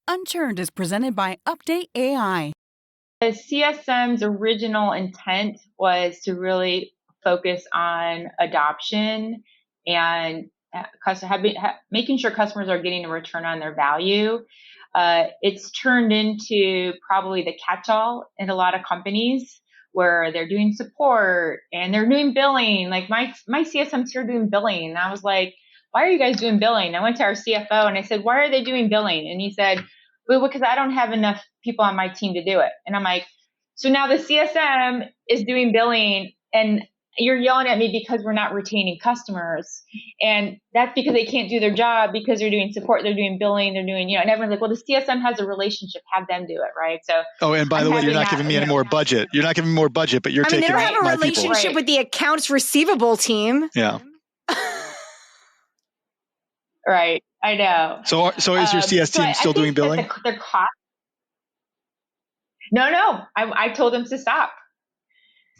Unturned is presented by UpdateAI. The CSM's original intent was to really focus on adoption and making sure customers are getting a return on their value. It's turned into probably the catch-all in a lot of companies where they're doing support and they're doing billing. Like my CSM's here doing billing. And I was like, why are you guys doing billing? I went to our CFO and I said, why are they doing billing? And he said, well, because I don't have enough people on my team to do it. And I'm like, so now the CSM is doing billing and you're yelling at me because we're not retaining customers. And that's because they can't do their job because they're doing support, they're doing billing, they're doing, and everyone's like, well, the CSM has a relationship, have them do it, right? So. Oh, and by the way, you're not giving me any more budget. You're not giving me more budget, but you're taking my people. They don't have a relationship with the accounts receivable team. Yeah. Right. I know. So is your CS team still doing billing? The cost. No. I told them to stop.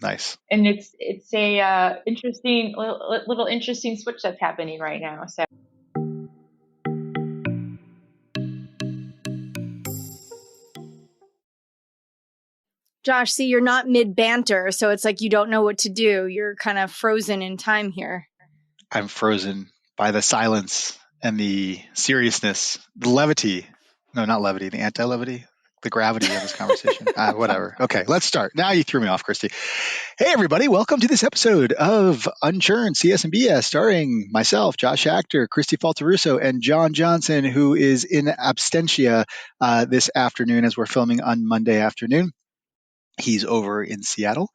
Nice. And it's a little interesting switch that's happening right now. So. Josh, see, you're not mid-banter, so it's like you don't know what to do. You're kind of frozen in time here. I'm frozen by the silence and the seriousness, the levity. No, not levity, the anti-levity, the gravity of this conversation. Whatever. Okay, let's start. Now you threw me off, Kristi. Hey, everybody. Welcome to this episode of Unturned CSMBS, starring myself, Josh Schachter, Kristi Faltorusso, and John Johnson, who is in absentia this afternoon as we're filming on Monday afternoon. He's over in Seattle.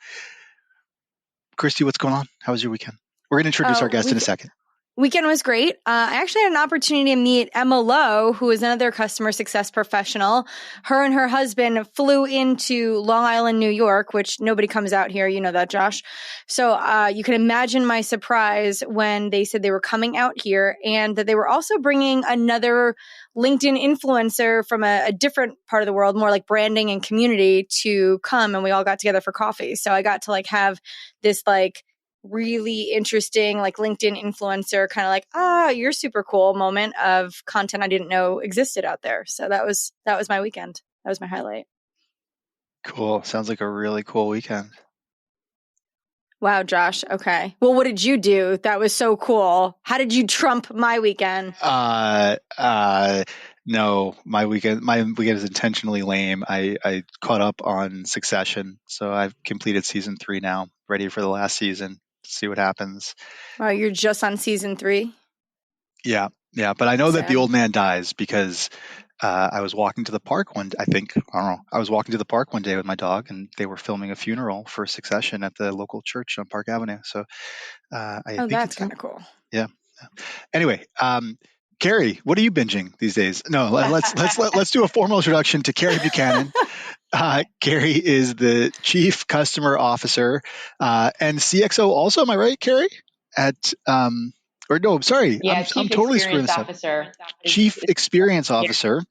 Kristi, what's going on? How was your weekend? We're going to introduce our guest in a second. Weekend was great. I actually had an opportunity to meet Emma Lowe, who is another customer success professional. Her and her husband flew into Long Island, New York, which nobody comes out here. You know that, Josh. So you can imagine my surprise when they said they were coming out here and that they were also bringing another LinkedIn influencer from a different part of the world, more like branding and community, to come. And we all got together for coffee. So I got to have this really interesting LinkedIn influencer kind of you're super cool moment of content I didn't know existed out there. So that was my weekend. That was my highlight. Cool. Sounds like a really cool weekend. Wow, Josh. Okay. Well, what did you do? That was so cool. How did you trump my weekend? No, my weekend is intentionally lame. I caught up on Succession. So I've completed season 3 now, ready for the last season. See what happens. Wow, you're just on season 3? Yeah. But I know that the old man dies because I was walking to the park I was walking to the park one day with my dog, and they were filming a funeral for Succession at the local church on Park Avenue. So I think that's kind of cool. Yeah. Anyway, Carie, what are you binging these days? No, let's do a formal introduction to Carie Buchanan. Carie is the Chief Customer Officer and CXO also, am I right, Carie? I'm totally screwing this up. Chief Experience Officer.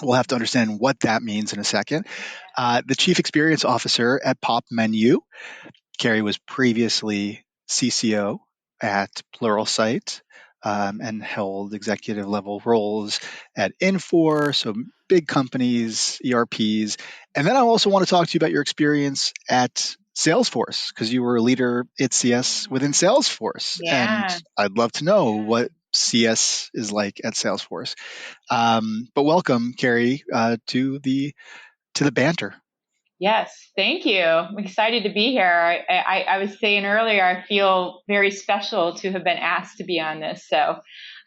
We'll have to understand what that means in a second. The Chief Experience Officer at Popmenu. Carie was previously CCO at Pluralsight. And held executive level roles at Infor, so big companies, ERPs. And then I also want to talk to you about your experience at Salesforce, because you were a leader at CS within Salesforce. Yeah. And I'd love to know what CS is like at Salesforce. But welcome, Carie, to the banter. Yes, thank you. I'm excited to be here. I was saying earlier, I feel very special to have been asked to be on this. So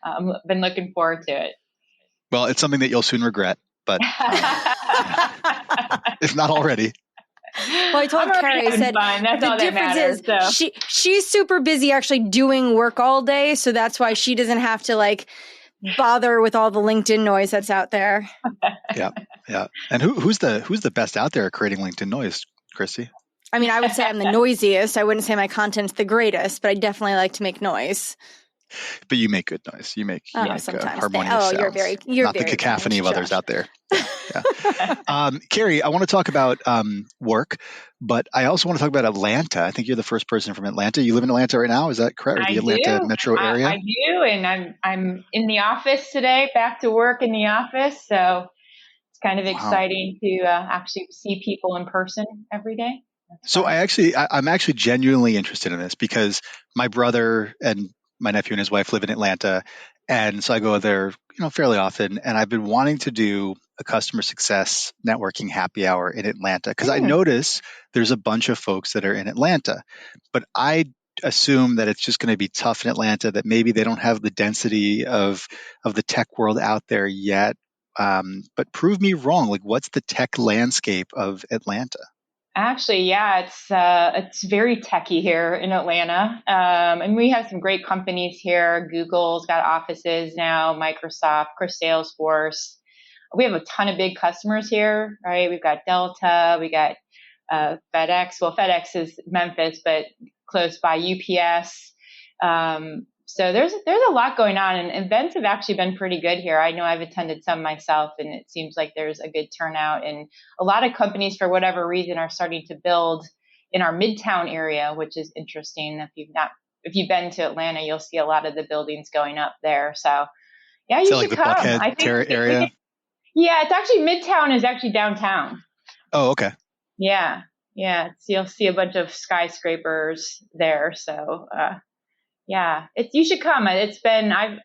I've been looking forward to it. Well, it's something that you'll soon regret, but if not already. Well, I told Carie, I said, the difference is she's super busy actually doing work all day. So that's why she doesn't have to bother with all the LinkedIn noise that's out there. Yeah. And who's the best out there at creating LinkedIn noise, Kristi? I mean, I would say I'm the noisiest. I wouldn't say my content's the greatest, but I definitely like to make noise. But you make good noise. You make harmonious sounds. You're not very the cacophony of others Josh. Out there. Yeah. Carie, I want to talk about work, but I also want to talk about Atlanta. I think you're the first person from Atlanta. You live in Atlanta right now, is that correct? Or the Atlanta metro area? I do, and I'm in the office today, back to work in the office. So It's kind of Wow. exciting to actually see people in person every day. That's So fun. I'm actually genuinely interested in this because my brother and my nephew and his wife live in Atlanta. And so I go there, fairly often. And I've been wanting to do a customer success networking happy hour in Atlanta because I notice there's a bunch of folks that are in Atlanta, but I assume that it's just going to be tough in Atlanta, that maybe they don't have the density of the tech world out there yet. But prove me wrong. Like, what's the tech landscape of Atlanta? Actually, yeah, it's very techy here in Atlanta, and we have some great companies here. Google's got offices now, Microsoft, Salesforce. We have a ton of big customers here, right? We've got Delta, we got FedEx. Well, FedEx is Memphis, but close by, UPS. So there's a lot going on, and events have actually been pretty good here. I know I've attended some myself, and it seems like there's a good turnout. And a lot of companies, for whatever reason, are starting to build in our Midtown area, which is interesting. If you've been to Atlanta, you'll see a lot of the buildings going up there. So yeah, you should like the come. Buckhead I think area. Yeah, it's actually Midtown is actually downtown. Oh, okay. Yeah. You'll see a bunch of skyscrapers there. So, yeah, you should come. I've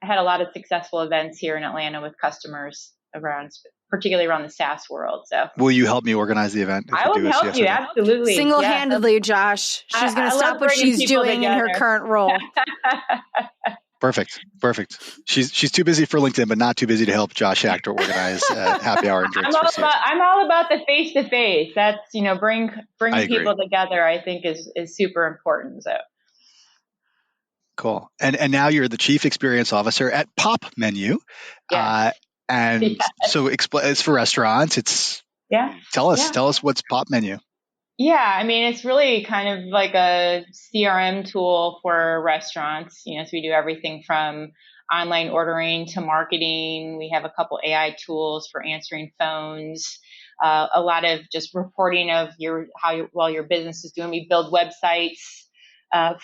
had a lot of successful events here in Atlanta with customers particularly around the SaaS world. So, will you help me organize the event? I will help you. Absolutely. Single-handedly, Josh. She's going to stop what she's doing in her current role. Perfect. She's too busy for LinkedIn, but not too busy to help Josh Schachter organize happy hour and drinks. I'm all about the face-to-face. That's, bring people together, I think is super important. So. Cool. And now you're the Chief Experience Officer at Popmenu. Yes. So it's for restaurants. Tell us what's Popmenu. Yeah, I mean, it's really kind of like a CRM tool for restaurants. So we do everything from online ordering to marketing. We have a couple AI tools for answering phones, a lot of just reporting of how well your business is doing. We build websites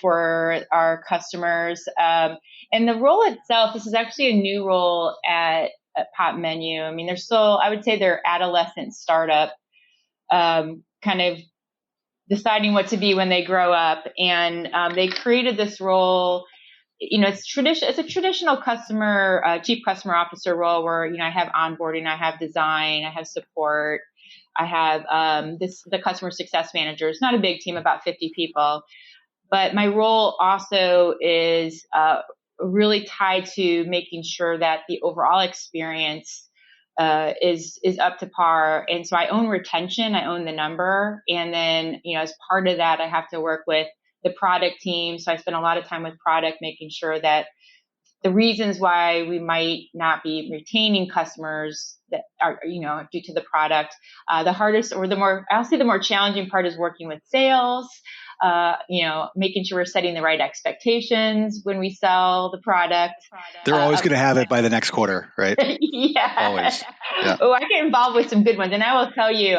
for our customers. And the role itself, this is actually a new role at Popmenu. I mean, I would say they're adolescent startup, kind of deciding what to be when they grow up. And they created this role. It's a traditional chief customer officer role where, I have onboarding, I have design, I have support, I have the customer success manager. It's not a big team, about 50 people. But my role also is really tied to making sure that the overall experience is up to par. And so I own retention, I own the number. And then, as part of that, I have to work with the product team. So I spend a lot of time with product, making sure that the reasons why we might not be retaining customers that are, due to the product, the hardest or the more challenging part is working with sales, making sure we're setting the right expectations when we sell the product. They're always going to have it by the next quarter, right? Yeah. Always. Yeah. Oh, I get involved with some good ones. And I will tell you,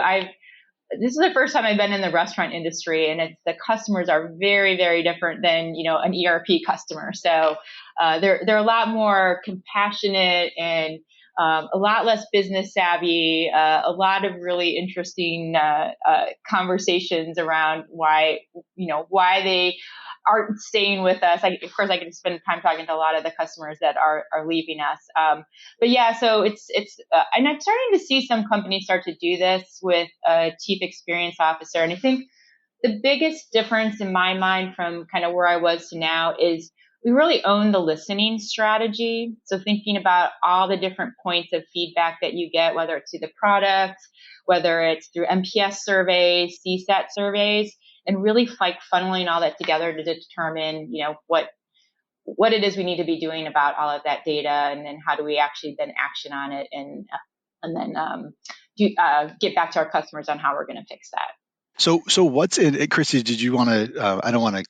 this is the first time I've been in the restaurant industry, and the customers are very, very different than, an ERP customer. So, they're a lot more compassionate and, a lot less business savvy, a lot of really interesting, conversations around why they aren't staying with us. Of course, I can spend time talking to a lot of the customers that are leaving us. But yeah, so it's and I'm starting to see some companies start to do this with a chief experience officer. And I think the biggest difference in my mind from kind of where I was to now is we really own the listening strategy. So thinking about all the different points of feedback that you get, whether it's through the product, whether it's through NPS surveys, CSAT surveys, and really funneling all that together to determine, what it is we need to be doing about all of that data, and then how do we actually then action on it, and then get back to our customers on how we're going to fix that. So what's in it, Kristi? Did you want to? I don't want to.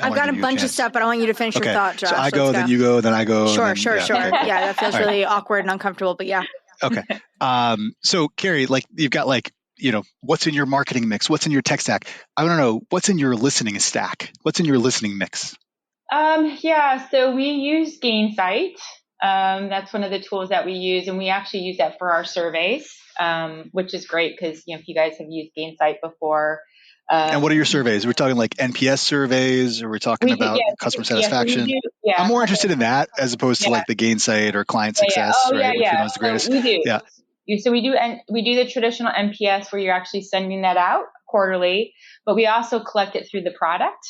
I've got a bunch of stuff, but I want you to finish your thought, Josh. So I go, then you go, then I go. Sure. Okay, cool. Yeah, that feels really awkward and uncomfortable, but yeah. Okay. So Carie, you've got what's in your marketing mix? What's in your tech stack? I want to know what's in your listening stack. What's in your listening mix? Yeah. So we use Gainsight. That's one of the tools that we use, and we actually use that for our surveys, which is great because if you guys have used Gainsight before. And what are your surveys? We're talking like NPS surveys, or we're talking about customer satisfaction? I'm more interested in that as opposed to like the Gainsight or client success, right? Which we know is the greatest. So we do. Yeah. So we do the traditional NPS where you're actually sending that out quarterly, but we also collect it through the product.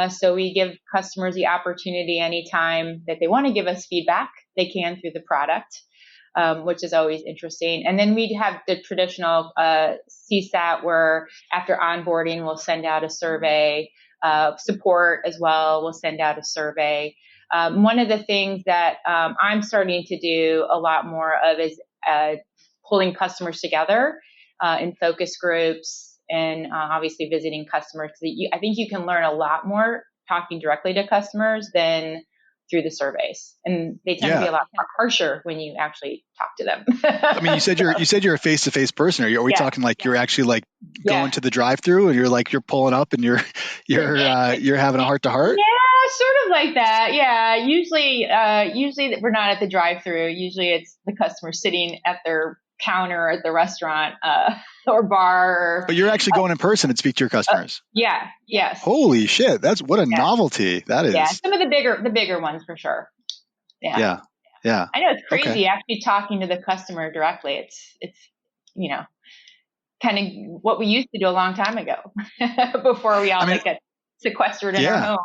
So we give customers the opportunity anytime that they want to give us feedback, they can through the product, which is always interesting. And then we have the traditional CSAT where after onboarding, we'll send out a survey, support as well, we'll send out a survey. One of the things that I'm starting to do a lot more of is pulling customers together in focus groups and obviously visiting customers. I think you can learn a lot more talking directly to customers than through the surveys, and they tend to be a lot more harsher when you actually talk to them. I mean, you said you're a face-to-face person. Are we talking like you're actually like going to the drive-through and you're pulling up and you're having a heart-to-heart? Yeah, sort of like that. Yeah, usually we're not at the drive-through. Usually it's the customer sitting at their counter at the restaurant or bar. But you're actually going in person and speak to your customers. Yes. Holy shit! That's what a novelty that is. Yeah, some of the bigger ones for sure. Yeah. I know it's crazy actually talking to the customer directly. It's kind of what we used to do a long time ago before we all get sequestered in our home.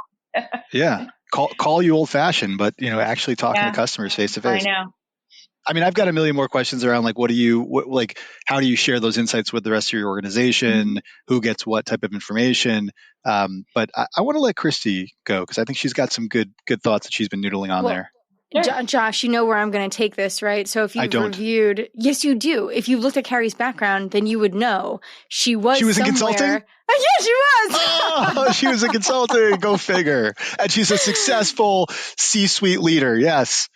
Yeah. Call you old fashioned, but actually talking to customers face to face. I know. I mean, I've got a million more questions around like, how do you share those insights with the rest of your organization? Who gets what type of information? But I want to let Kristi go because I think she's got some good thoughts that she's been noodling on there. Josh, you know where I'm going to take this, right? So if you've reviewed, yes, you do. If you looked at Carrie's background, then you would know she was in consulting? Yeah, she was. Oh, she was in consulting. Go figure. And she's a successful C-suite leader. Yes.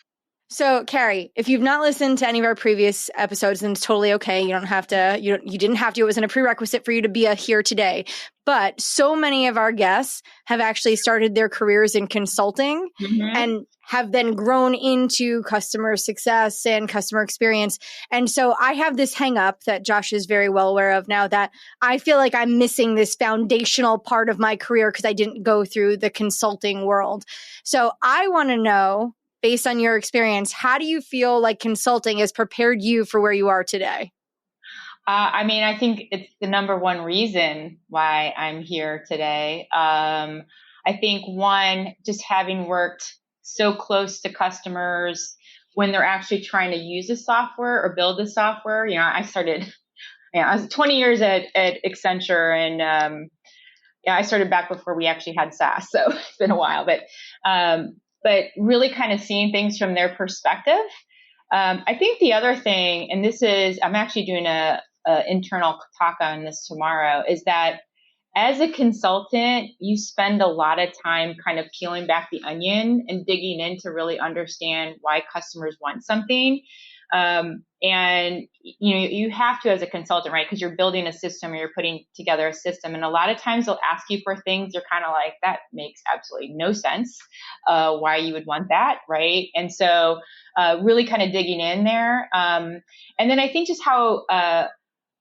So, Carie, if you've not listened to any of our previous episodes, then it's totally okay. You don't have to. You didn't have to. It wasn't a prerequisite for you to be here today. But so many of our guests have actually started their careers in consulting and have then grown into customer success and customer experience. And so I have this hang up that Josh is very well aware of now that I feel like I'm missing this foundational part of my career because I didn't go through the consulting world. So I want to know, based on your experience, how do you feel like consulting has prepared you for where you are today? I mean, I think it's the number one reason why I'm here today. I think one, just having worked so close to customers when they're actually trying to use the software or build the software. I was 20 years at Accenture, and I started back before we actually had SaaS, so it's been a while. But really kind of seeing things from their perspective. I think the other thing, and I'm actually doing a internal talk on this tomorrow, is that as a consultant, you spend a lot of time kind of peeling back the onion and digging in to really understand why customers want something. And you have to as a consultant, right? Because you're building a system or you're putting together a system. And a lot of times they'll ask you for things you're kind of like, that makes absolutely no sense, why you would want that, right? And so really kind of digging in there. And then I think just how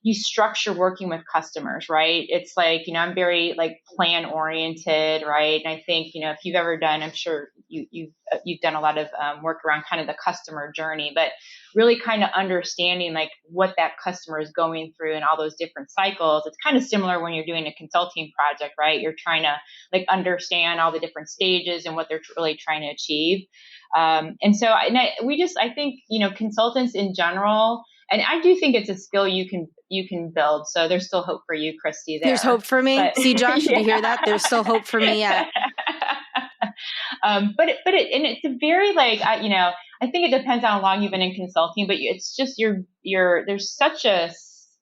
you structure working with customers, right? It's like, I'm very like plan oriented, right? And I think, if you've ever done, I'm sure you've done a lot of work around kind of the customer journey, but really kind of understanding like what that customer is going through and all those different cycles. It's kind of similar when you're doing a consulting project, right? You're trying to like understand all the different stages and what they're really trying to achieve. I think, consultants in general, and I do think it's a skill you can build. So there's still hope for you, Kristi. There's hope for me. See, Josh, did you hear that? There's still hope for me yet. It's a very like, I think it depends on how long you've been in consulting, but it's just there's such a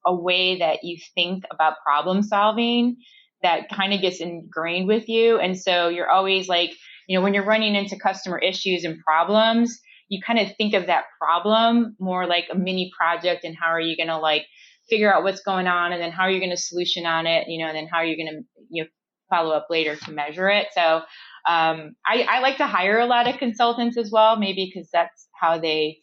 way that you think about problem solving that kind of gets ingrained with you. And so you're always like, when you're running into customer issues and problems, you kind of think of that problem more like a mini project, and how are you going to like figure out what's going on, and then how are you going to solution on it, and then how are you going to follow up later to measure it. So I like to hire a lot of consultants as well, maybe because that's how they,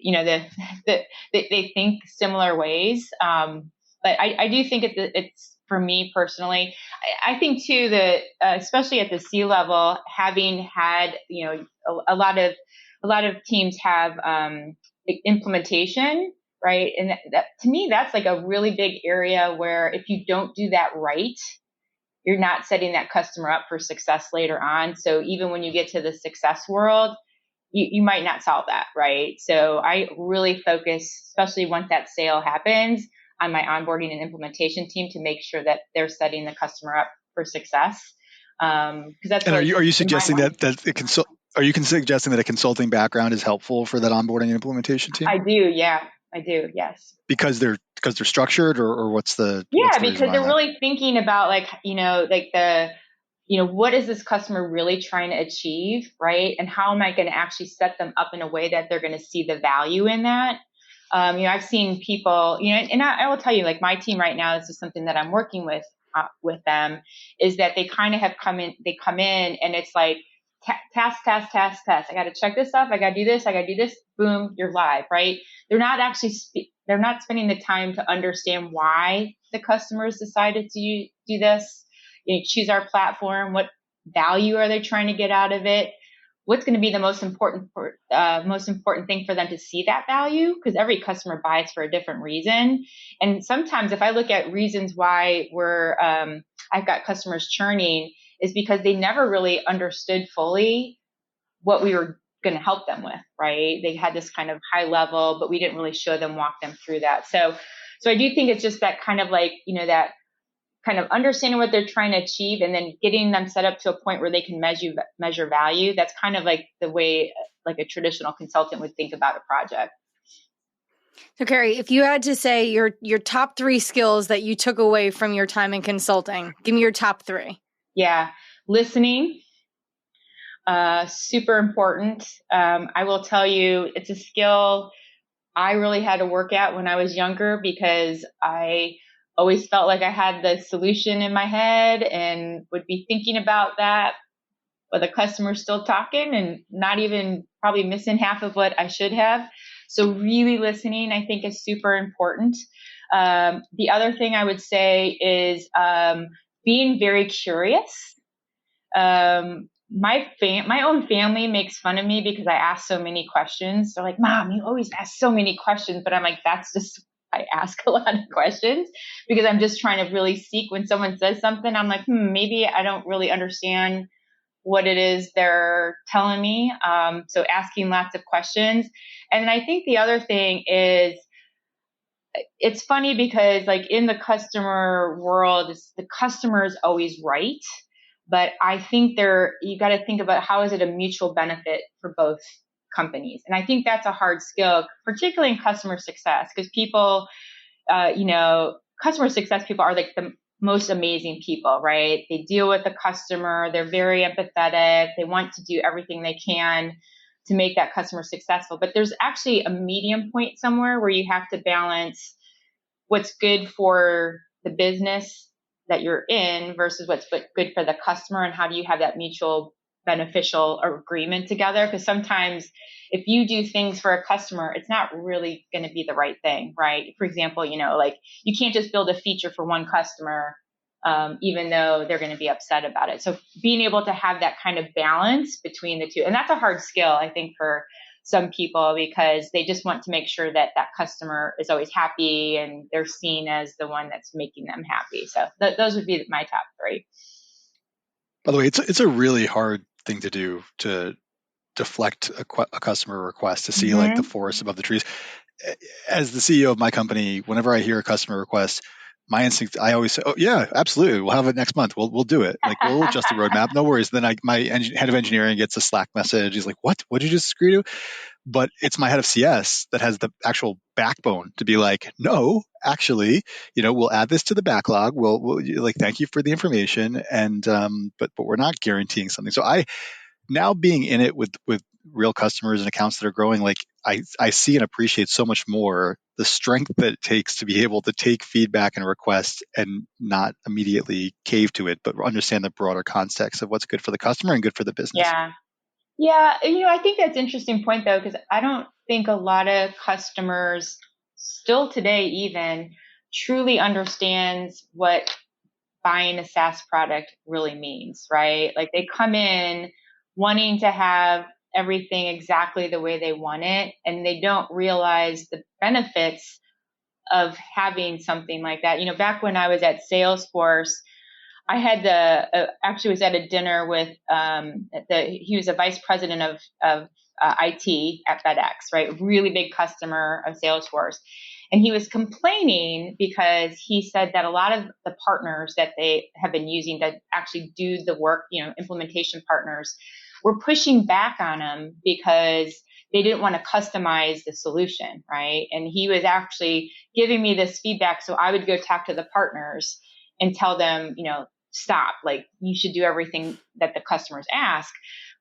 they think similar ways. But I do think it's for me personally, I think too that especially at the C level, having had, a lot of teams have implementation, right? And that to me, that's like a really big area where if you don't do that right, you're not setting that customer up for success later on. So even when you get to the success world, you might not solve that, right? So I really focus, especially once that sale happens, on my onboarding and implementation team to make sure that they're setting the customer up for success. Because that's. And are you suggesting are you suggesting that a consulting background is helpful for that onboarding and implementation team? I do, yeah, I do, yes. Because they're structured, or what's the because they're really thinking about what is this customer really trying to achieve, right? And how am I going to actually set them up in a way that they're going to see the value in that? I've seen people, and I will tell you, like my team right now, this is something that I'm working with them, is that they kind of come in and it's like task. I got to check this off. I got to do this. Boom, you're live, right? They're not spending the time to understand why the customers decided to do this. Choose our platform. What value are they trying to get out of it? What's going to be the most important thing for them to see that value? Because every customer buys for a different reason. And sometimes if I look at reasons why I've got customers churning, is because they never really understood fully what we were going to help them with, right? They had this kind of high level, but we didn't really walk them through that. So I do think it's just that kind of like, that kind of understanding what they're trying to achieve and then getting them set up to a point where they can measure value. That's kind of like the way like a traditional consultant would think about a project. So Carie, if you had to say your top 3 skills that you took away from your time in consulting, give me your top 3. Yeah. Listening. Super important. I will tell you, it's a skill I really had to work at when I was younger because I always felt like I had the solution in my head and would be thinking about that, but the customer's still talking and not even probably missing half of what I should have. So really listening, I think, is super important. The other thing I would say is being very curious. My own family makes fun of me because I ask so many questions. They're like, "Mom, you always ask so many questions," but I'm like, that's just, I ask a lot of questions because I'm just trying to really seek when someone says something. I'm like, maybe I don't really understand what it is they're telling me. So asking lots of questions. And then I think the other thing is, it's funny because like in the customer world, the customer is always right. But I think you got to think about how is it a mutual benefit for both companies. And I think that's a hard skill, particularly in customer success, because people, customer success people are like the most amazing people, right? They deal with the customer. They're very empathetic. They want to do everything they can to make that customer successful. But there's actually a medium point somewhere where you have to balance what's good for the business that you're in versus what's good for the customer, and how do you have that mutual beneficial agreement together? Because sometimes if you do things for a customer, it's not really going to be the right thing, right? For example, like you can't just build a feature for one customer, even though they're going to be upset about it. So being able to have that kind of balance between the two, and that's a hard skill, I think, for some people, because they just want to make sure that that customer is always happy and they're seen as the one that's making them happy. So those would be my top 3. By the way, it's a really hard thing to do, to deflect a customer request, to see like the forest above the trees. As the CEO of my company, whenever I hear a customer request, my instinct, I always say, "Oh yeah, absolutely, we'll have it next month. We'll do it. Like we'll adjust the roadmap, no worries." Then my head of engineering gets a Slack message. He's like, "What? What did you just agree to?" But it's my head of CS that has the actual backbone to be like, "No, actually, we'll add this to the backlog. We'll like, thank you for the information, and but we're not guaranteeing something." So I, now being in it with real customers and accounts that are growing, like I see and appreciate so much more the strength that it takes to be able to take feedback and requests and not immediately cave to it, but understand the broader context of what's good for the customer and good for the business. Yeah, I think that's an interesting point though, because I don't think a lot of customers still today even truly understands what buying a SaaS product really means, right? Like they come in wanting to have everything exactly the way they want it, and they don't realize the benefits of having something like that. Back when I was at Salesforce, I had actually was at a dinner with he was a vice president of IT at FedEx, right? Really big customer of Salesforce. And he was complaining because he said that a lot of the partners that they have been using to actually do the work, implementation partners, were pushing back on him because they didn't want to customize the solution, right? And he was actually giving me this feedback. So I would go talk to the partners and tell them, stop, like you should do everything that the customers ask.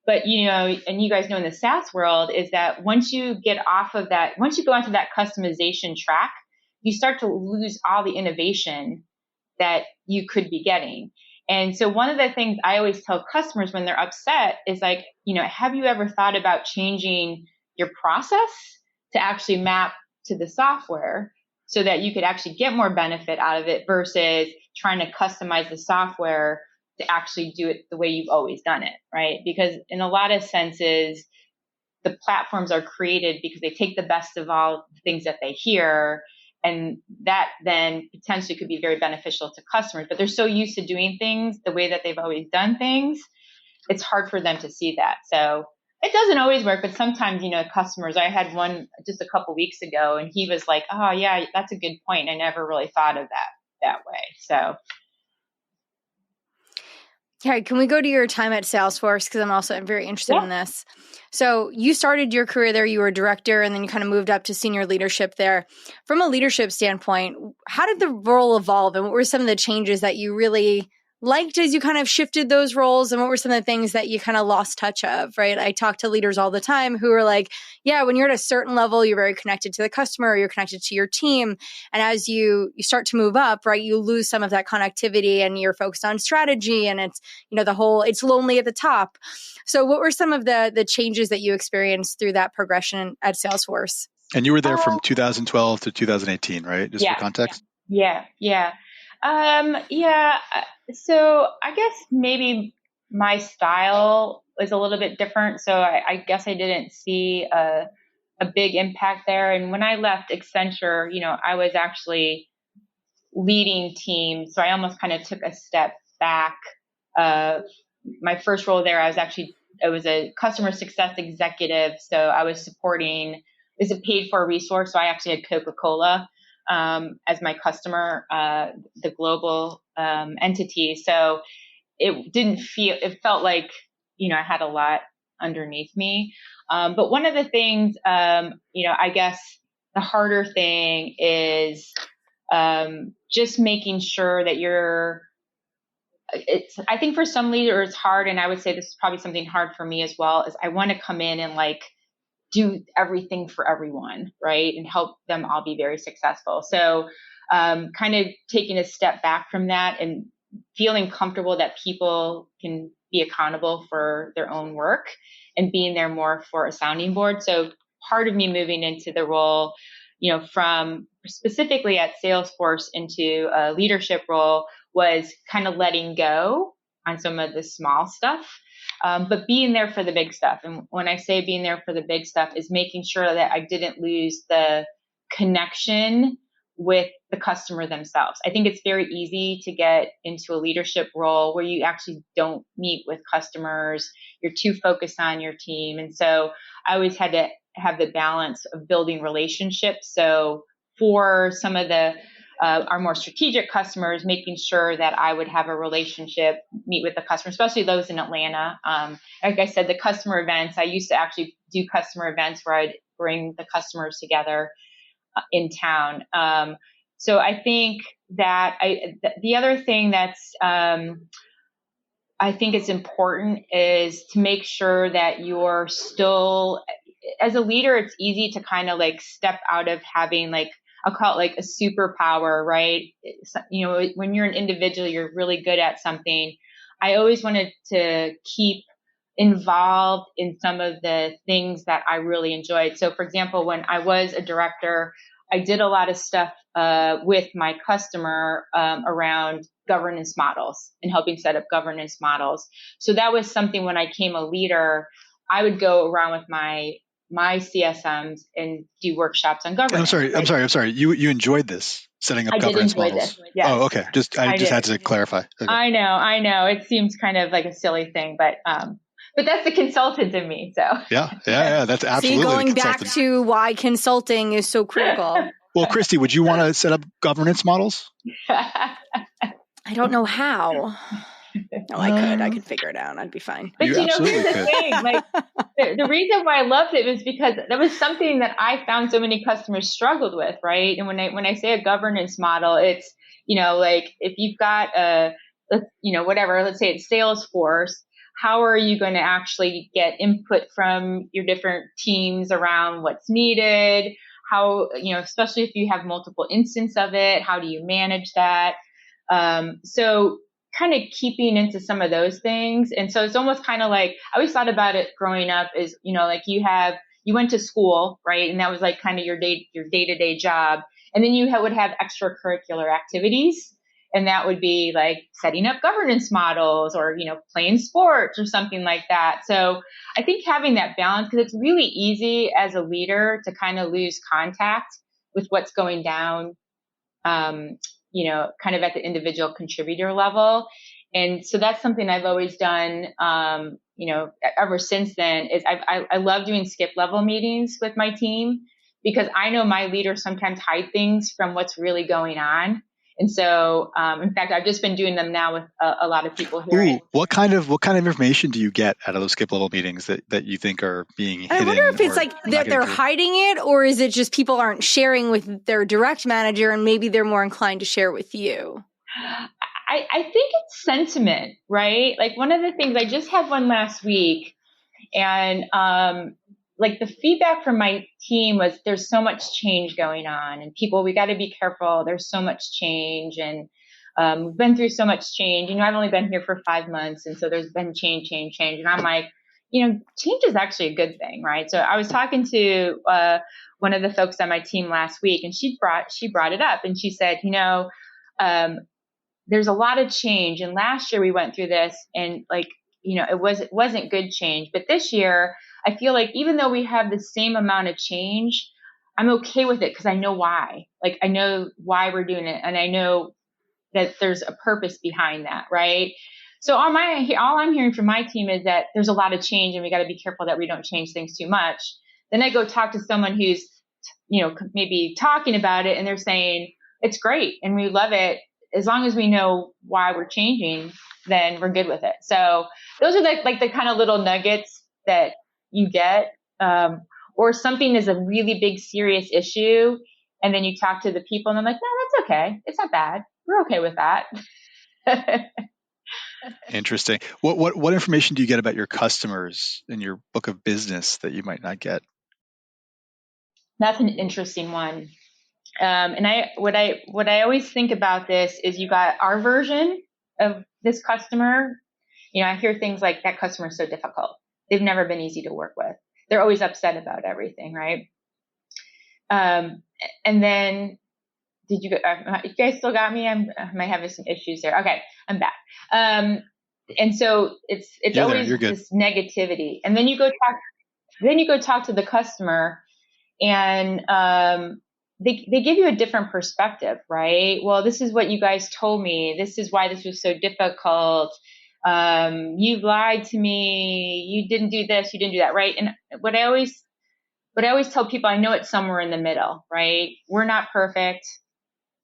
But, and you guys know in the SaaS world is that once you get off of that, once you go onto that customization track, you start to lose all the innovation that you could be getting. And so one of the things I always tell customers when they're upset is like, have you ever thought about changing your process to actually map to the software so that you could actually get more benefit out of it versus trying to customize the software to actually do it the way you've always done it, right? Because in a lot of senses, the platforms are created because they take the best of all the things that they hear, and that then potentially could be very beneficial to customers. But they're so used to doing things the way that they've always done things, it's hard for them to see that. So it doesn't always work, but sometimes, customers, I had one just a couple weeks ago, and he was like, oh yeah, that's a good point. I never really thought of that way. So. Carie, can we go to your time at Salesforce? Because I'm very interested in this. So you started your career there, you were a director, and then you kind of moved up to senior leadership there. From a leadership standpoint, how did the role evolve, and what were some of the changes that you really liked as you kind of shifted those roles, and what were some of the things that you kind of lost touch of, right? I talk to leaders all the time who are like, yeah, when you're at a certain level, you're very connected to the customer, you're connected to your team. And as you start to move up, right, you lose some of that connectivity and you're focused on strategy, and it's, it's lonely at the top. So what were some of the changes that you experienced through that progression at Salesforce? And you were there from 2012 to 2018, right? Just for context. Yeah. So I guess maybe my style is a little bit different. So I guess I didn't see a big impact there. And when I left Accenture, I was actually leading teams. So I almost kind of took a step back. My first role there, I was a customer success executive. So I was supporting, it's a paid for resource. So I actually had Coca-Cola as my customer, the global entity. So it felt like, I had a lot underneath me. But one of the things, I guess the harder thing is just making sure that I think for some leaders it's hard, and I would say this is probably something hard for me as well, is I want to come in and like do everything for everyone, right? And help them all be very successful. So kind of taking a step back from that and feeling comfortable that people can be accountable for their own work and being there more for a sounding board. So part of me moving into the role, from specifically at Salesforce into a leadership role was kind of letting go on some of the small stuff. But being there for the big stuff. And when I say being there for the big stuff is making sure that I didn't lose the connection with the customer themselves. I think it's very easy to get into a leadership role where you actually don't meet with customers. You're too focused on your team. And so I always had to have the balance of building relationships. So for some of our more strategic customers, making sure that I would have a relationship, meet with the customer, especially those in Atlanta. Like I said, the customer events, I used to actually do customer events where I'd bring the customers together in town. So I think that the other thing that's, I think it's important is to make sure that you're still, as a leader, it's easy to kind of like step out of having like, I'll call it like a superpower, right? When you're an individual, you're really good at something. I always wanted to keep involved in some of the things that I really enjoyed. So for example, when I was a director, I did a lot of stuff with my customer around governance models and helping set up governance models. So that was something when I became a leader, I would go around with my CSMs and do workshops on governance. I'm sorry. You enjoyed this, setting up governance models. This. Yes. Oh, okay. I just had to clarify. Okay. I know. It seems kind of like a silly thing, but that's the consultant in me. So yeah. That's absolutely. See, going back to why consulting is so critical. Well, Kristi, would you want to set up governance models? I don't know how. No, I could figure it out. I'd be fine. But here's the thing. Like the reason why I loved it was because that was something that I found so many customers struggled with, right? And when I say a governance model, it's, like if you've got let's say it's Salesforce, how are you going to actually get input from your different teams around what's needed? How, especially if you have multiple instances of it, how do you manage that? So kind of keeping into some of those things. And so it's almost kind of like, I always thought about it growing up is, like you went to school, right? And that was like kind of your day-to-day job. And then you would have extracurricular activities. And that would be like setting up governance models or, playing sports or something like that. So I think having that balance, because it's really easy as a leader to kind of lose contact with what's going down, kind of at the individual contributor level. And so that's something I've always done, ever since then is I love doing skip level meetings with my team because I know my leaders sometimes hide things from what's really going on. And so, in fact, I've just been doing them now with a lot of people here. Ooh, what kind of information do you get out of those skip level meetings that you think are being hidden? I wonder if it's like they're hiding it, or is it just people aren't sharing with their direct manager and maybe they're more inclined to share with you? I think it's sentiment, right? Like one of the things, I just had one last week and, like the feedback from my team was there's so much change going on and people, we got to be careful. There's so much change and we've been through so much change. I've only been here for 5 months. And so there's been change. And I'm like, change is actually a good thing, right? So I was talking to one of the folks on my team last week and she brought it up and she said, there's a lot of change. And last year we went through this and it wasn't good change. But this year, I feel like even though we have the same amount of change, I'm okay with it because I know why. Like I know why we're doing it, and I know that there's a purpose behind that, right? So all I'm hearing from my team is that there's a lot of change, and we got to be careful that we don't change things too much. Then I go talk to someone who's, maybe talking about it, and they're saying it's great and we love it as long as we know why we're changing. Then we're good with it. So those are like the kind of little nuggets that you get, or something is a really big, serious issue. And then you talk to the people and they're like, no, that's okay. It's not bad. We're okay with that. Interesting. What information do you get about your customers in your book of business that you might not get? That's an interesting one. And what I always think about this is you got our version of this customer. I hear things like that customer is so difficult. They've never been easy to work with. They're always upset about everything, right? And then, you guys still got me? I might have some issues there. Okay, I'm back. And so it's always this negativity. And then you go talk to the customer, and they give you a different perspective, right? Well, this is what you guys told me. This is why this was so difficult. You lied to me. You didn't do this. You didn't do that. Right. And what I always tell people, I know it's somewhere in the middle, right? We're not perfect.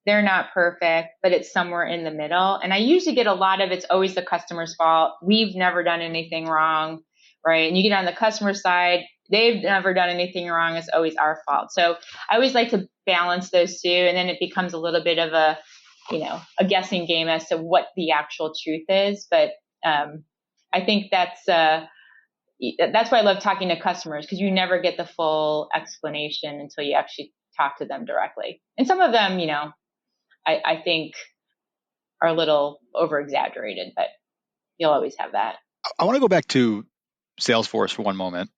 They're not perfect, but it's somewhere in the middle. And I usually get a lot of, it's always the customer's fault. We've never done anything wrong. Right. And you get on the customer side, they've never done anything wrong. It's always our fault. So I always like to balance those two. And then it becomes a little bit of a guessing game as to what the actual truth is. But I think that's why I love talking to customers, because you never get the full explanation until you actually talk to them directly. And some of them, I think are a little over exaggerated, but you'll always have that. I want to go back to Salesforce for one moment.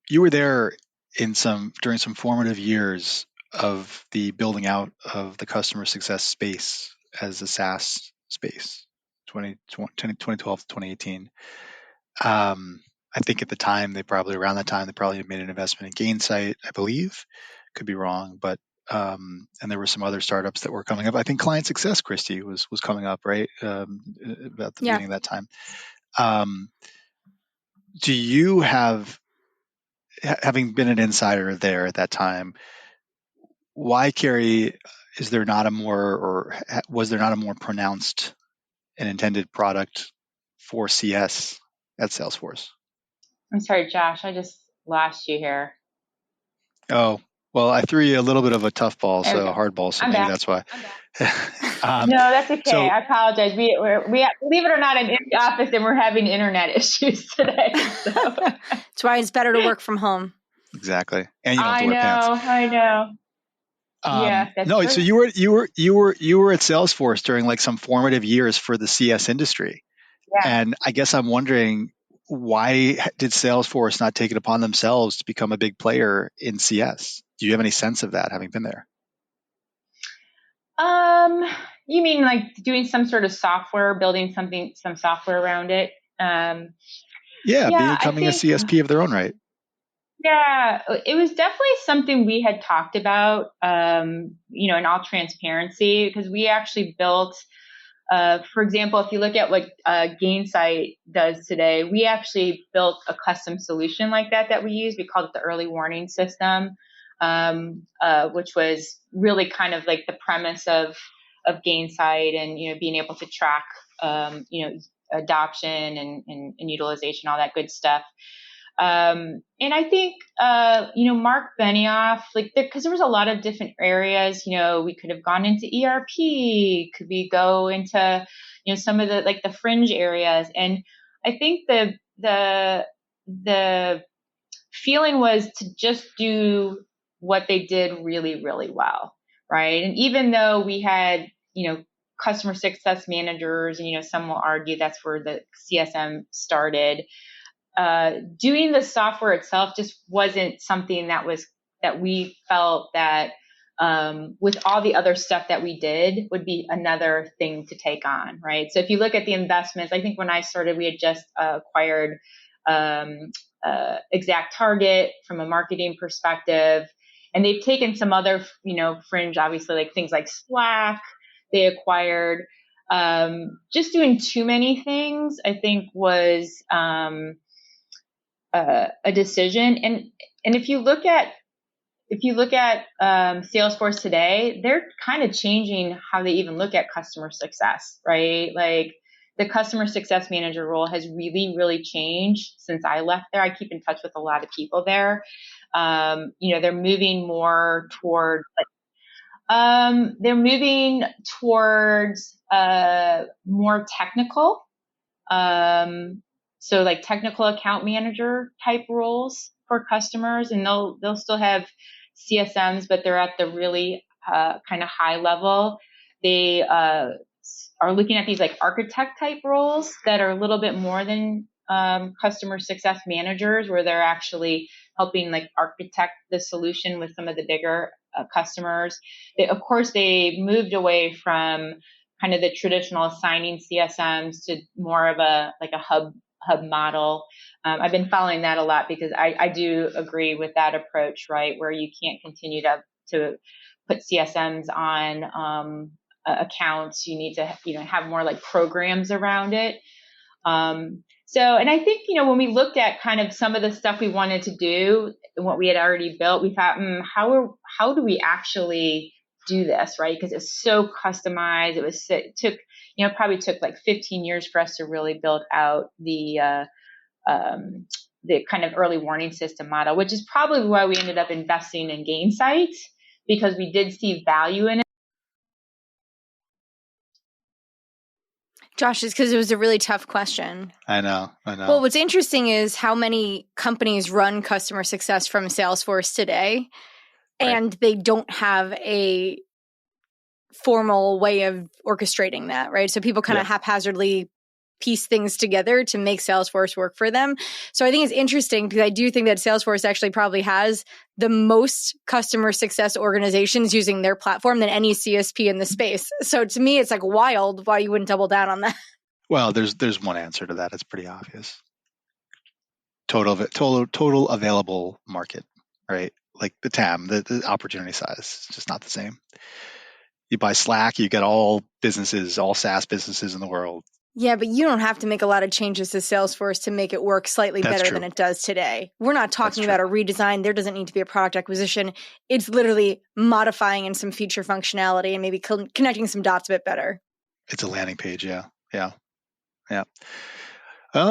You were there during some formative years of the building out of the customer success space as a SaaS space, 2012 to 2018. I think at the time, around that time, they probably made an investment in Gainsight, I believe. Could be wrong, but and there were some other startups that were coming up. I think Client Success, Kristi, was coming up, right? About the beginning of that time. Do you have, having been an insider there at that time, why, Carie, was there not a more pronounced and intended product for CS at Salesforce? I'm sorry, Josh, I just lost you here. Oh, well, I threw you a little bit of a tough ball, a hard ball, so I'm maybe back. that's why. No, that's okay. I apologize. We believe it or not, I'm in the office and we're having internet issues today. So. That's why it's better to work from home. Exactly, and you don't have to wear pants. I know. Yeah, that's true. So you were at Salesforce during like some formative years for the CS industry, and I guess I'm wondering, why did Salesforce not take it upon themselves to become a big player in CS? Do you have any sense of that, having been there? You mean like doing some sort of software, building some software around it? Becoming a CSP of their own right. Yeah, it was definitely something we had talked about, in all transparency, because we actually built, for example, if you look at what Gainsight does today, we actually built a custom solution like that we use. We called it the early warning system, which was really kind of like the premise of Gainsight, and being able to track adoption and utilization, all that good stuff. And I think, Mark Benioff, because there was a lot of different areas, we could have gone into ERP, could we go into, some of the fringe areas. And I think the feeling was to just do what they did really, really well. Right. And even though we had, customer success managers, and, some will argue that's where the CSM started. Doing the software itself just wasn't something that we felt that with all the other stuff that we did would be another thing to take on, right? So if you look at the investments, I think when I started, we had just acquired Exact Target from a marketing perspective, and they've taken some other, fringe, obviously, like things like Slack they acquired. Just doing too many things, I think, was a decision. And if you look at Salesforce today, they're kind of changing how they even look at customer success, right? Like the customer success manager role has really, really changed since I left there. I keep in touch with a lot of people there. They're moving more toward more technical. So like technical account manager type roles for customers, and they'll still have CSMs, but they're at the really kind of high level. They are looking at these like architect type roles that are a little bit more than customer success managers, where they're actually helping like architect the solution with some of the bigger customers. Of course, they moved away from kind of the traditional assigning CSMs to more of a hub model. I've been following that a lot because I do agree with that approach, right? Where you can't continue to put CSMs on accounts. You need to have more like programs around it. And I think, when we looked at kind of some of the stuff we wanted to do and what we had already built, we thought, how do we actually do this, right? Because it's so customized. It probably took like 15 years for us to really build out the kind of early warning system model, which is probably why we ended up investing in Gainsight, because we did see value in it. Josh, it's because it was a really tough question. I know. Well, what's interesting is how many companies run customer success from Salesforce today, right, and they don't have a formal way of orchestrating that, right? So people kind of haphazardly piece things together to make Salesforce work for them. So I think it's interesting because I do think that Salesforce actually probably has the most customer success organizations using their platform than any CSP in the space. So to me, it's like wild why you wouldn't double down on that. Well, there's one answer to that. It's pretty obvious. Total available market, right? Like the TAM, the opportunity size, it's just not the same. You buy Slack, you get all businesses, all SaaS businesses in the world. Yeah, but you don't have to make a lot of changes to Salesforce to make it work slightly That's better true. than it does today. We're not talking That's about a redesign. There doesn't need to be a product acquisition. It's literally modifying in some feature functionality and maybe connecting some dots a bit better. It's a landing page, yeah. Well,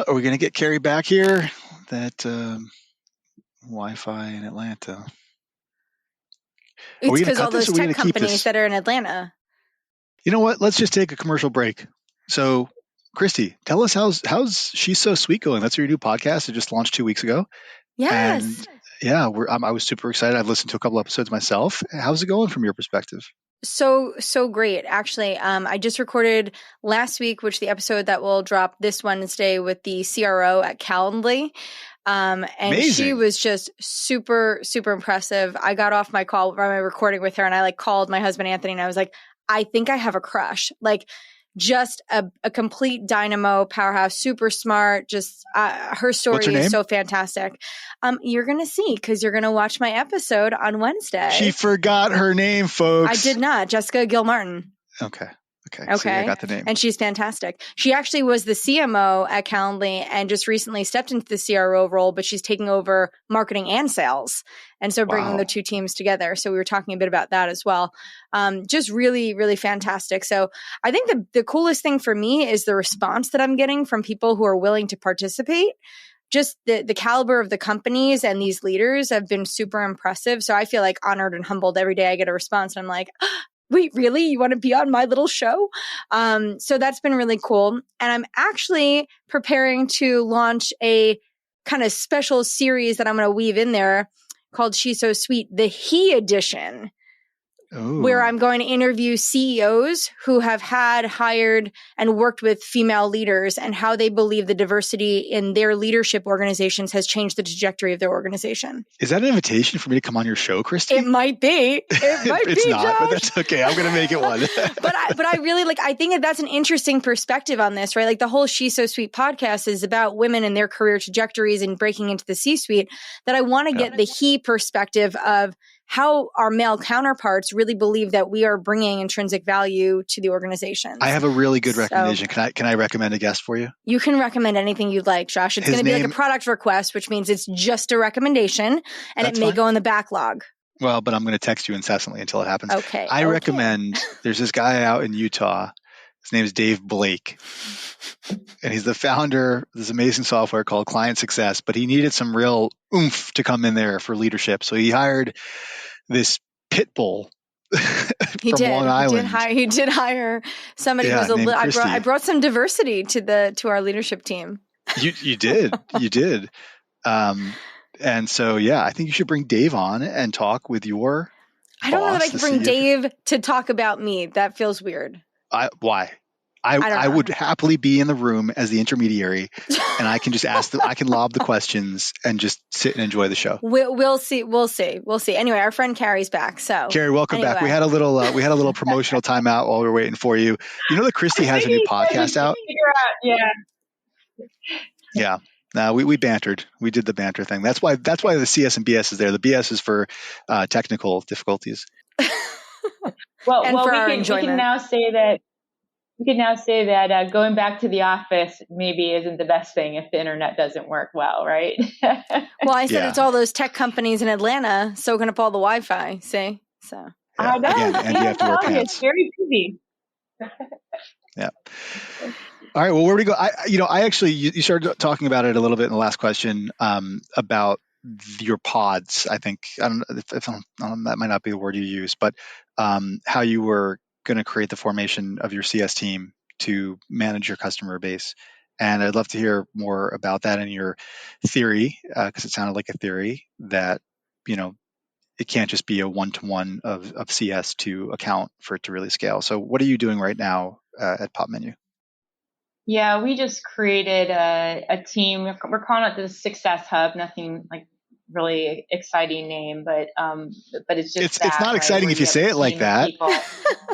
are we going to get Carie back here? That Wi-Fi in Atlanta. It's because all those tech companies that are in Atlanta. You know what? Let's just take a commercial break. So, Kristi, tell us how's She's So Sweet going? That's your new podcast. It just launched 2 weeks ago. Yes. And yeah, I was super excited. I've listened to a couple episodes myself. How's it going from your perspective? So great. Actually, I just recorded last week, which the episode that will drop this Wednesday with the CRO at Calendly. And Amazing. She was just super, super impressive. I got off my call from my recording with her and I called my husband, Anthony, and I was like, I think I have a crush. Just a complete dynamo powerhouse, super smart. Just her story is so fantastic. You're going to see because you're going to watch my episode on Wednesday. She forgot her name, folks. I did not. Jessica Gilmartin. Okay. So I got the name. And she's fantastic. She actually was the CMO at Calendly and just recently stepped into the CRO role, but she's taking over marketing and sales. And so bringing the two teams together. So we were talking a bit about that as well. Just really, really fantastic. So I think the coolest thing for me is the response that I'm getting from people who are willing to participate. Just the caliber of the companies and these leaders have been super impressive. So I feel honored and humbled every day I get a response. And I'm like, wait, really? You want to be on my little show? So that's been really cool. And I'm actually preparing to launch a kind of special series that I'm going to weave in there called She's So Sweet, the He Edition, where I'm going to interview CEOs who have hired and worked with female leaders and how they believe the diversity in their leadership organizations has changed the trajectory of their organization. Is that an invitation for me to come on your show, Kristi? It might be. It's not, Josh. but that's okay. I'm going to make it one. but I really I think that's an interesting perspective on this, right? The whole She's So Sweet podcast is about women and their career trajectories and breaking into the C-suite, that I want to get the he perspective of how our male counterparts really believe that we are bringing intrinsic value to the organization. I have a really good recommendation. Can I recommend a guest for you? You can recommend anything you'd like, Josh. It's going to be a product request, which means it's just a recommendation and it may go in the backlog. Well, but I'm going to text you incessantly until it happens. Okay. I recommend, there's this guy out in Utah. His name is Dave Blake. And he's the founder of this amazing software called Client Success, but he needed some real oomph to come in there for leadership. So he hired this pit bull from Long Island. He did hire somebody who was I brought some diversity to our leadership team. You did. And so, I think you should bring Dave on and talk with your I don't know that I can bring Dave to talk about me. That feels weird. Why? I would happily be in the room as the intermediary, and I can just I can lob the questions and just sit and enjoy the show. We'll see. Anyway, our friend Carrie's back. So Carie, welcome back. We had a little promotional timeout while we were waiting for you. You know that Kristi has a new podcast out? Yeah. No, we bantered. We did the banter thing. That's why the CS and BS is there. The BS is for technical difficulties. We can now say that going back to the office maybe isn't the best thing if the internet doesn't work well, right? Well, I said it's all those tech companies in Atlanta soaking up all the Wi-Fi. See, so I know. Again, and you have to wear pants. It's very busy. Yeah. All right. Well, where do we go? I actually, you started talking about it a little bit in the last question about your pods. I think that might not be the word you use, but how you were going to create the formation of your CS team to manage your customer base. And I'd love to hear more about that and your theory, because it sounded like a theory that, it can't just be a one-to-one of CS to account for it to really scale. So what are you doing right now at Popmenu? Yeah, we just created a team. We're calling it the Success Hub. Nothing like really exciting name, but it's just It's not right, exciting where if you you have say a it like team of that. people.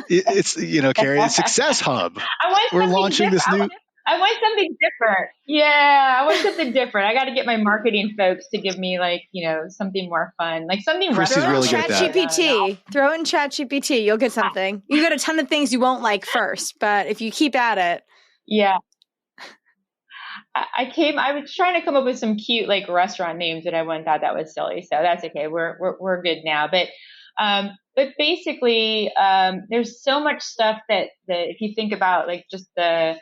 It's, Carie, it's Success Hub. I want We're something launching different. this new. I want something different. Yeah, I want something different. I got to get my marketing folks to give me something more fun, like something Kristi's really good at that. ChatGPT. Throw in ChatGPT. You'll get something. You got a ton of things you won't like first, but if you keep at it. Yeah. I was trying to come up with some cute like restaurant names, and I went thought that was silly. So that's okay. We're good now. But basically, there's so much stuff that if you think about like just the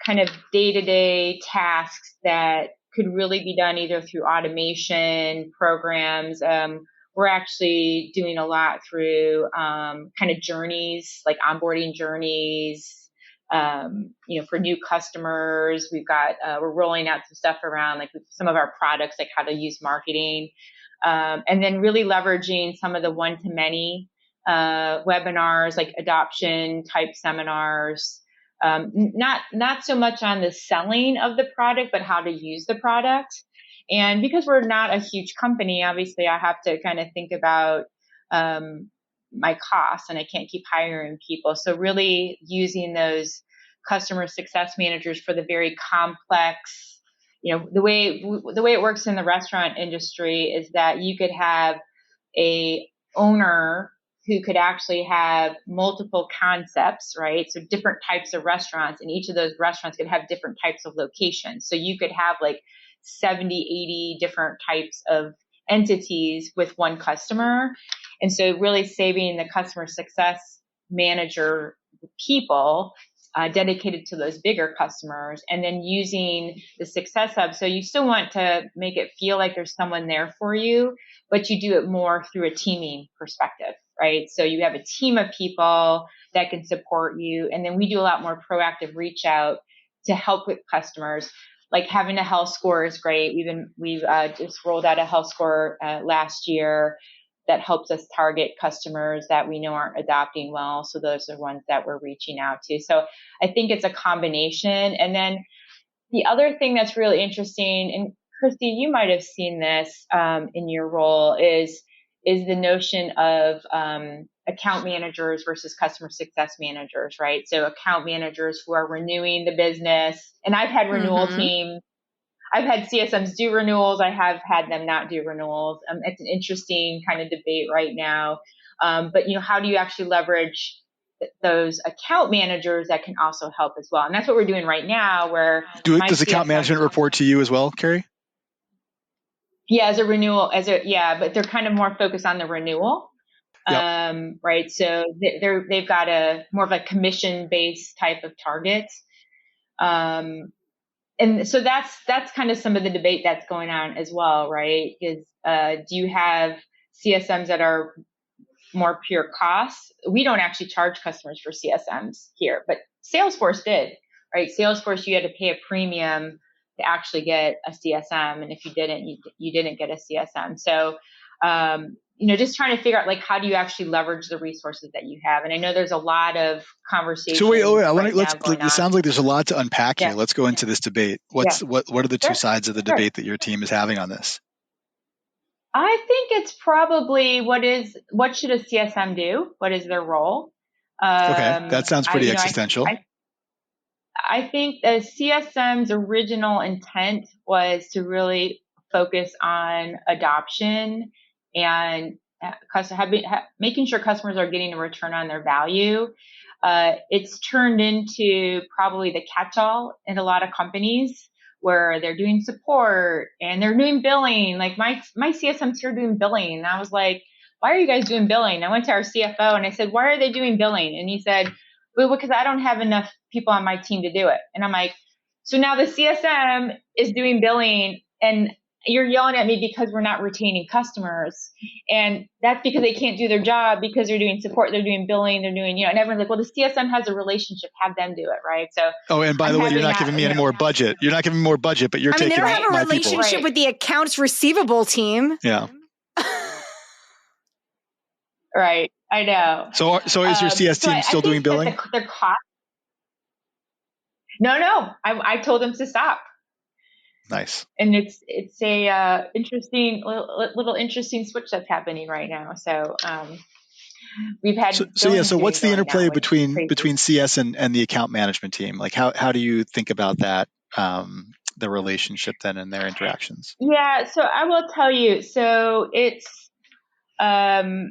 kind of day-to-day tasks that could really be done either through automation programs. We're actually doing a lot through kind of journeys, like onboarding journeys. For new customers, we're rolling out some stuff around like some of our products, like how to use marketing, and then really leveraging some of the one-to-many webinars, like adoption type seminars. Not so much on the selling of the product, but how to use the product. And because we're not a huge company, obviously I have to kind of think about my costs, and I can't keep hiring people. So really using those customer success managers for the very complex, the way it works in the restaurant industry is that you could have a owner who could actually have multiple concepts, right? So different types of restaurants, and each of those restaurants could have different types of locations. So you could have like 70, 80 different types of entities with one customer. And so really saving the customer success manager people dedicated to those bigger customers, and then using the Success Hub. So you still want to make it feel like there's someone there for you, but you do it more through a teaming perspective, right? So you have a team of people that can support you. And then we do a lot more proactive reach out to help with customers. Like having a health score is great. We've just rolled out a health score last year that helps us target customers that we know aren't adopting well. So those are ones that we're reaching out to. So I think it's a combination. And then the other thing that's really interesting, and Kristi, you might have seen this in your role, is the notion of account managers versus customer success managers, right? So account managers who are renewing the business, and I've had renewal teams. I've had CSMs do renewals. I have had them not do renewals. It's an interesting kind of debate right now. But how do you actually leverage those account managers that can also help as well? And that's what we're doing right now. Where Does account management report to you as well, Carie? Yeah, as a renewal, but they're kind of more focused on the renewal. Yep. Right. So they've got a more of a commission-based type of targets. And so that's kind of some of the debate that's going on as well, right? Is do you have CSMs that are more pure costs? We don't actually charge customers for CSMs here, but Salesforce did, right? Salesforce, you had to pay a premium to actually get a CSM, and if you didn't, you didn't get a CSM. So just trying to figure out like how do you actually leverage the resources that you have. And I know there's a lot of conversation. So wait, it sounds like there's a lot to unpack here. Let's go into this debate. What are the two sides of the debate that your team is having on this? I think it's probably what should a CSM do? What is their role? Okay, that sounds pretty existential. I think the CSM's original intent was to really focus on adoption and making sure customers are getting a return on their value. It's turned into probably the catch-all in a lot of companies where they're doing support and they're doing billing. Like my CSMs here doing billing. And I was like, why are you guys doing billing? I went to our CFO and I said, why are they doing billing? And he said, well, because I don't have enough people on my team to do it. And I'm like, so now the CSM is doing billing and you're yelling at me because we're not retaining customers. And that's because they can't do their job because they're doing support, they're doing billing, they're doing, and everyone's like, well, the CSM has a relationship, have them do it, right? So, and by the way, you're not giving me any more budget. You're not giving me more budget, but you're taking my people. They don't have a relationship with the accounts receivable team. Yeah. Right. I know. So is your CS team still doing billing? Their cost. No. I told them to stop. Nice. And it's a interesting little interesting switch that's happening right now. So we've had so what's the interplay between crazy. CS and the account management team? Like how do you think about that, the relationship then and their interactions? Yeah, so I will tell you. So it's I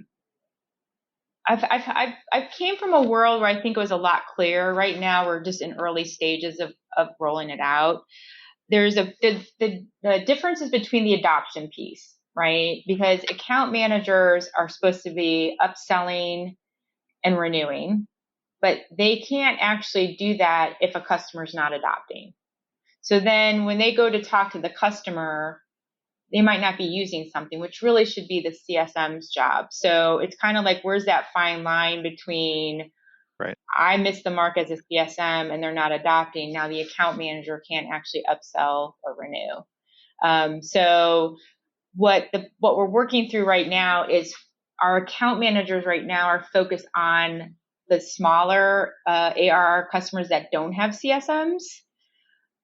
came from a world where I think it was a lot clearer. Right now, we're just in early stages of rolling it out. There's the differences between the adoption piece, right? Because account managers are supposed to be upselling and renewing, but they can't actually do that if a customer's not adopting. So then when they go to talk to the customer, they might not be using something, which really should be the CSM's job. So it's kind of like, where's that fine line between, right, I missed the mark as a CSM and they're not adopting. Now the account manager can't actually upsell or renew. So what we're working through right now is our account managers right now are focused on the smaller ARR customers that don't have CSMs,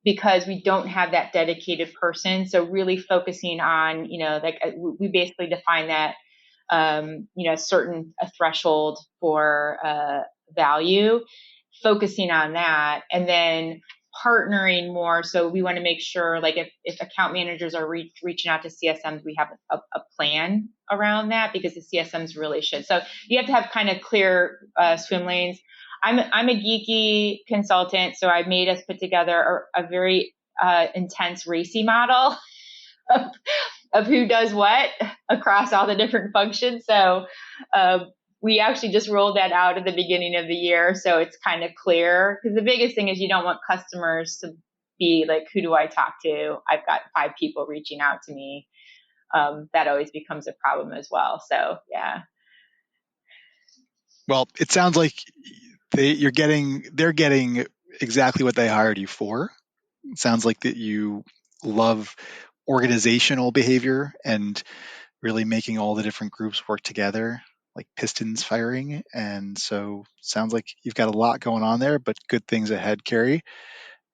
because we don't have that dedicated person. So really focusing on, like we basically define that, a threshold for value, focusing on that, and then partnering more. So we want to make sure, like if account managers are reaching out to CSMs, we have a plan around that, because the CSMs really should. So you have to have kind of clear swim lanes. I'm a geeky consultant, so I made us put together a very intense RACI model of who does what across all the different functions. So we actually just rolled that out at the beginning of the year, so it's kind of clear. Because the biggest thing is you don't want customers to be like, who do I talk to? I've got 5 people reaching out to me. That always becomes a problem as well. So yeah. Well, it sounds like they're getting exactly what they hired you for. It sounds like that you love organizational behavior and really making all the different groups work together, like pistons firing. And so sounds like you've got a lot going on there, but good things ahead, Carie.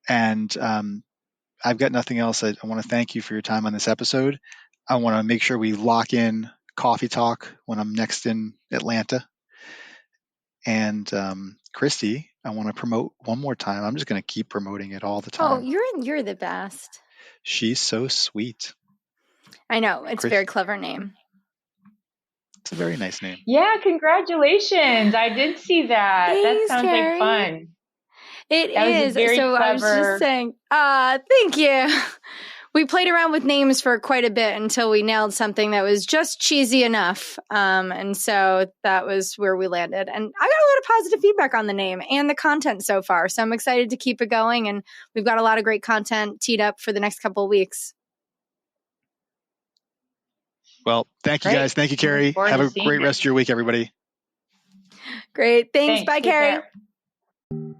And I've got nothing else. I want to thank you for your time on this episode. I want to make sure we lock in coffee talk when I'm next in Atlanta. And Kristi, I want to promote one more time. I'm just going to keep promoting it all the time. Oh, you're the best. She's so sweet. I know. It's a very clever name. It's a very nice name. Yeah, congratulations. I did see that. Thanks, that sounds Carie. like fun. It That was is. very So clever. I was just saying, thank you. We played around with names for quite a bit until we nailed something that was just cheesy enough. And so that was where we landed. And I got a lot of positive feedback on the name and the content so far. So I'm excited to keep it going. And we've got a lot of great content teed up for the next couple of weeks. Well, thank you guys. Thank you, Carie. Have a great rest of your week, everybody. Great. Thanks. Bye, Take Carie. care.